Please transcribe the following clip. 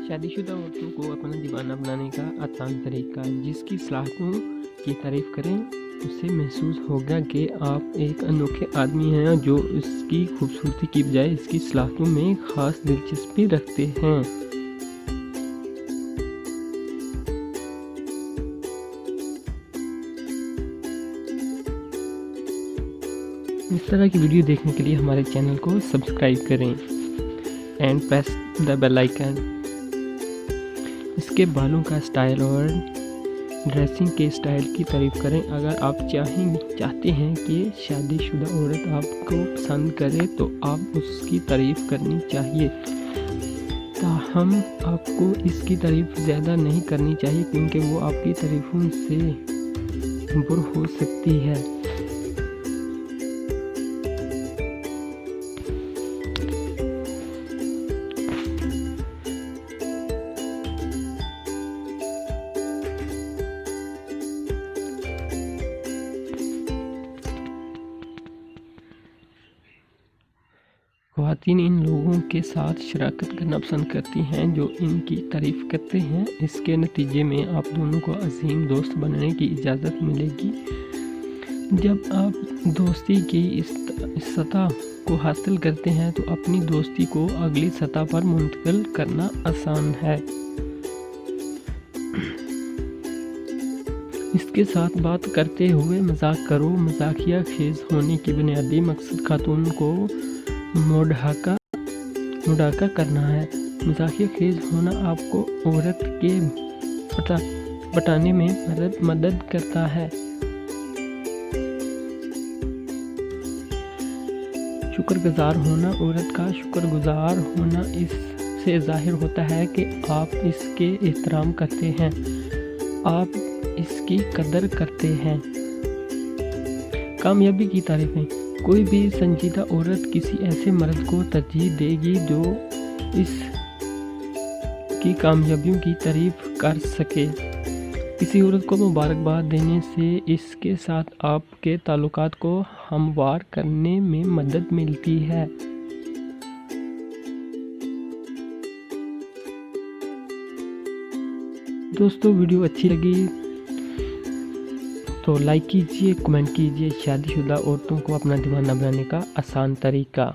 شادی شدہ عورتوں کو اپنا دیوانہ بنانے کا آسان طریقہ، جس کی صلاحیتوں کی تعریف کریں اسے محسوس ہوگا کہ آپ ایک انوکھے آدمی ہیں جو اس کی خوبصورتی کی بجائے اس کی صلاحیتوں میں خاص دلچسپی رکھتے ہیں۔ اس طرح کی ویڈیو دیکھنے کے لیے ہمارے چینل کو سبسکرائب کریں and press the bell icon. اس کے بالوں کا سٹائل اور ڈریسنگ کے سٹائل کی تعریف کریں۔ اگر آپ چاہتے ہیں کہ شادی شدہ عورت آپ کو پسند کرے تو آپ اس کی تعریف کرنی چاہیے، تاہم آپ کو اس کی تعریف زیادہ نہیں کرنی چاہیے کیونکہ وہ آپ کی تعریفوں سے بور ہو سکتی ہے۔ خواتین ان لوگوں کے ساتھ شراکت کرنا پسند کرتی ہیں جو ان کی تعریف کرتے ہیں۔ اس کے نتیجے میں آپ دونوں کو عظیم دوست بننے کی اجازت ملے گی۔ جب آپ دوستی کی اس سطح کو حاصل کرتے ہیں تو اپنی دوستی کو اگلی سطح پر منتقل کرنا آسان ہے۔ اس کے ساتھ بات کرتے ہوئے مذاق کرو۔ مزاحیہ خیز ہونے کی بنیادی مقصد خاتون کو مضحکہ کرنا ہے۔ مزاحیہ خیز ہونا آپ کو عورت کے پٹانے میں مدد کرتا ہے۔ شکر گزار ہونا، عورت کا شکر گزار ہونا اس سے ظاہر ہوتا ہے کہ آپ اس کے احترام کرتے ہیں، آپ اس کی قدر کرتے ہیں۔ کامیابی کی تعریفیں۔ کوئی بھی سنجیدہ عورت کسی ایسے مرد کو ترجیح دے گی جو اس کی کامیابیوں کی تعریف کر سکے۔ کسی عورت کو مبارکباد دینے سے اس کے ساتھ آپ کے تعلقات کو ہموار کرنے میں مدد ملتی ہے۔ دوستو ویڈیو اچھی لگی تو لائک کیجئے، کمنٹ کیجئے۔ شادی شدہ عورتوں کو اپنا دیوانہ بنانے کا آسان طریقہ۔